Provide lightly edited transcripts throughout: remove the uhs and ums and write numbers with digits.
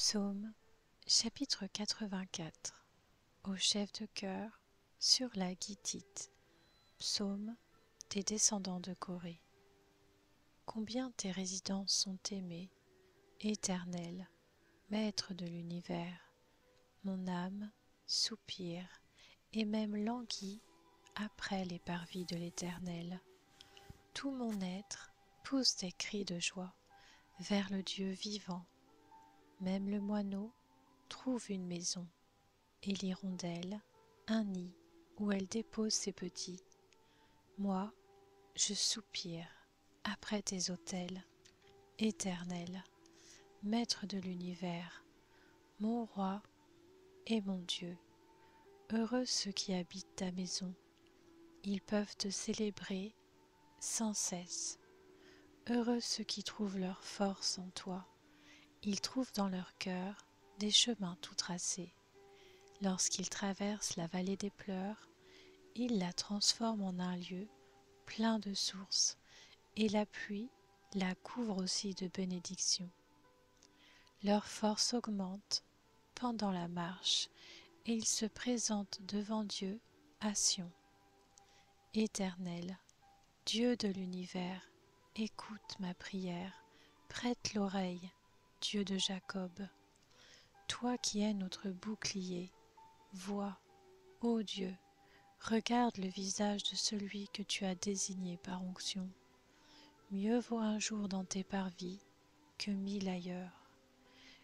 Psaume, chapitre 84. Au chef de chœur, sur la Gittite. Psaume des descendants de Corée. Combien tes résidences sont aimées, Éternel, Maître de l'univers. Mon âme soupire et même languit après les parvis de l'Éternel. Tout mon être pousse des cris de joie vers le Dieu vivant. Même le moineau trouve une maison, et l'hirondelle un nid où elle dépose ses petits. Moi, je soupire après tes autels, Éternel, Maître de l'univers, mon roi et mon Dieu. Heureux ceux qui habitent ta maison, ils peuvent te célébrer sans cesse. Heureux ceux qui trouvent leur force en toi, ils trouvent dans leur cœur des chemins tout tracés. Lorsqu'ils traversent la vallée des pleurs, ils la transforment en un lieu plein de sources, et la pluie la couvre aussi de bénédictions. Leur force augmente pendant la marche, et ils se présentent devant Dieu à Sion. Éternel, Dieu de l'univers, écoute ma prière, prête l'oreille, Dieu de Jacob. Toi qui es notre bouclier, vois, ô Dieu, regarde le visage de celui que tu as désigné par onction. Mieux vaut un jour dans tes parvis que 1000 ailleurs.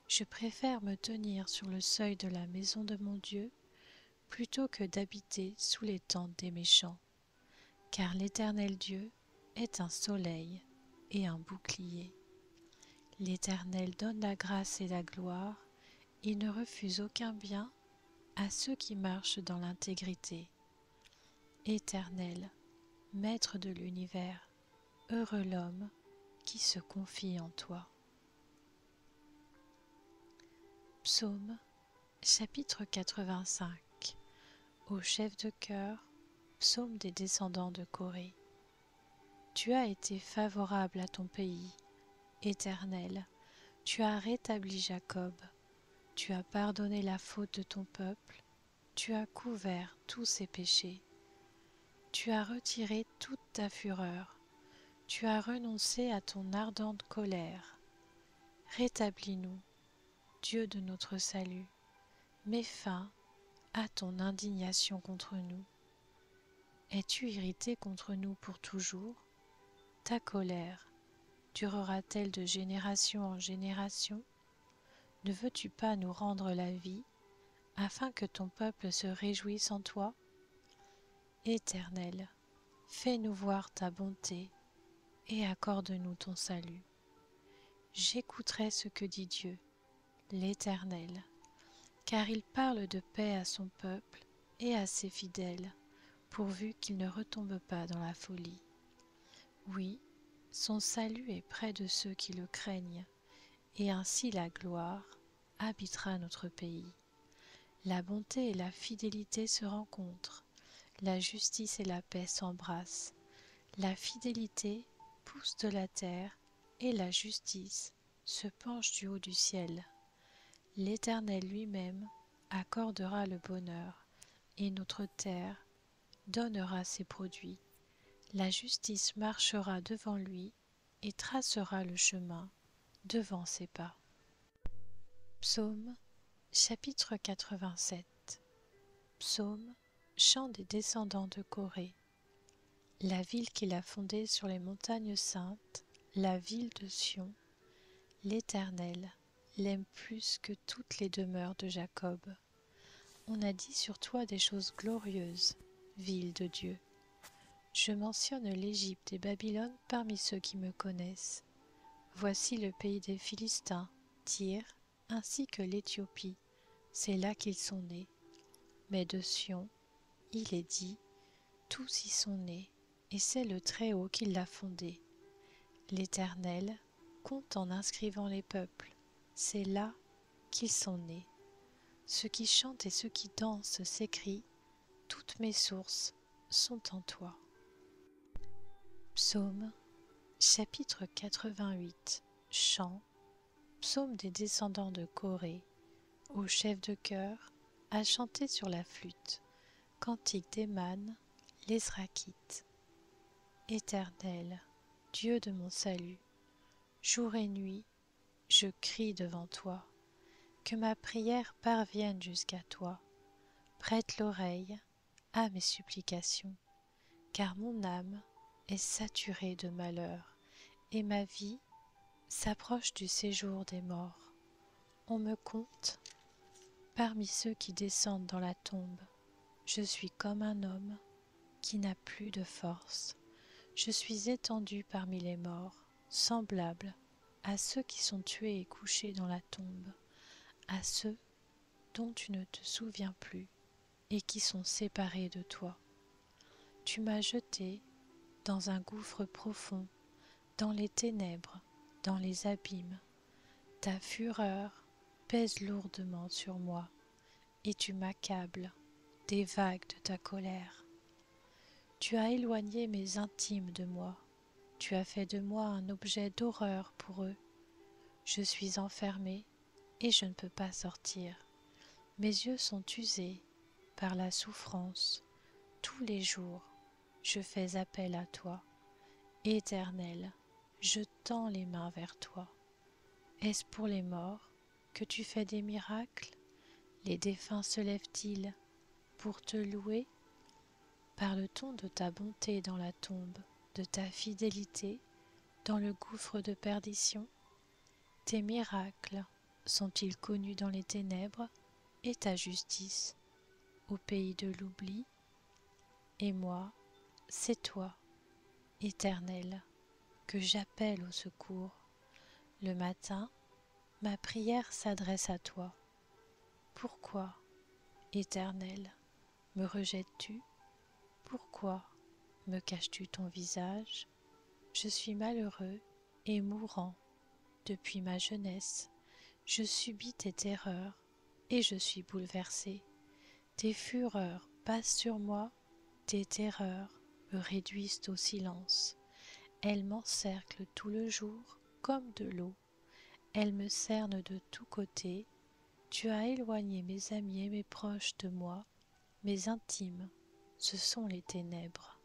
Je préfère me tenir sur le seuil de la maison de mon Dieu plutôt que d'habiter sous les tentes des méchants, car l'Éternel Dieu est un soleil et un bouclier. L'Éternel donne la grâce et la gloire, il ne refuse aucun bien à ceux qui marchent dans l'intégrité. Éternel, Maître de l'univers, heureux l'homme qui se confie en toi. Psaume, chapitre 85. Au chef de chœur, psaume des descendants de Corée. Tu as été favorable à ton pays, Éternel, tu as rétabli Jacob, tu as pardonné la faute de ton peuple, tu as couvert tous ses péchés. Tu as retiré toute ta fureur, tu as renoncé à ton ardente colère. Rétablis-nous, Dieu de notre salut, mets fin à ton indignation contre nous. Es-tu irrité contre nous pour toujours? Ta colère durera-t-elle de génération en génération? Ne veux-tu pas nous rendre la vie, afin que ton peuple se réjouisse en toi? Éternel, fais-nous voir ta bonté et accorde-nous ton salut. J'écouterai ce que dit Dieu, l'Éternel, car il parle de paix à son peuple et à ses fidèles, pourvu qu'il ne retombe pas dans la folie. Oui, son salut est près de ceux qui le craignent, et ainsi la gloire habitera notre pays. La bonté et la fidélité se rencontrent, la justice et la paix s'embrassent. La fidélité pousse de la terre, et la justice se penche du haut du ciel. L'Éternel lui-même accordera le bonheur, et notre terre donnera ses produits. La justice marchera devant lui et tracera le chemin devant ses pas. Psaume, chapitre 87. Psaume, chant des descendants de Corée. La ville qu'il a fondée sur les montagnes saintes, la ville de Sion, l'Éternel l'aime plus que toutes les demeures de Jacob. On a dit sur toi des choses glorieuses, ville de Dieu. Je mentionne l'Égypte et Babylone parmi ceux qui me connaissent. Voici le pays des Philistins, Tyr, ainsi que l'Éthiopie, c'est là qu'ils sont nés. Mais de Sion, il est dit, tous y sont nés, et c'est le Très-Haut qui l'a fondé. L'Éternel compte en inscrivant les peuples, c'est là qu'ils sont nés. Ceux qui chantent et ceux qui dansent s'écrient, toutes mes sources sont en toi. Psaume, chapitre 88, chant, Psaume des descendants de Corée, au chef de chœur, à chanter sur la flûte. Cantique d'Héman, l'Ezrakhite. Éternel, Dieu de mon salut, jour et nuit, je crie devant toi. Que ma prière parvienne jusqu'à toi. Prête l'oreille à mes supplications, car mon âme est saturée de malheur, et ma vie s'approche du séjour des morts. On me compte parmi ceux qui descendent dans la tombe. Je suis comme un homme qui n'a plus de force. Je suis étendu parmi les morts, semblable à ceux qui sont tués et couchés dans la tombe, à ceux dont tu ne te souviens plus et qui sont séparés de toi. Tu m'as jeté dans un gouffre profond, dans les ténèbres, dans les abîmes. Ta fureur pèse lourdement sur moi, et tu m'accables des vagues de ta colère. Tu as éloigné mes intimes de moi, tu as fait de moi un objet d'horreur pour eux. Je suis enfermé et je ne peux pas sortir. Mes yeux sont usés par la souffrance. Tous les jours, je fais appel à toi. Éternel, je tends les mains vers toi. Est-ce pour les morts que tu fais des miracles? Les défunts se lèvent-ils pour te louer? Parle-t-on de ta bonté dans la tombe, de ta fidélité dans le gouffre de perdition? Tes miracles sont-ils connus dans les ténèbres, et ta justice au pays de l'oubli? Et moi, c'est toi, Éternel, que j'appelle au secours. Le matin, ma prière s'adresse à toi. Pourquoi, Éternel, me rejettes-tu? Pourquoi me caches-tu ton visage? Je suis malheureux et mourant depuis ma jeunesse. Je subis tes terreurs et je suis bouleversé. Tes fureurs passent sur moi, tes terreurs me réduisent au silence. Elles m'encerclent tout le jour comme de l'eau. Elles me cernent de tous côtés. Tu as éloigné mes amis et mes proches de moi, mes intimes, ce sont les ténèbres.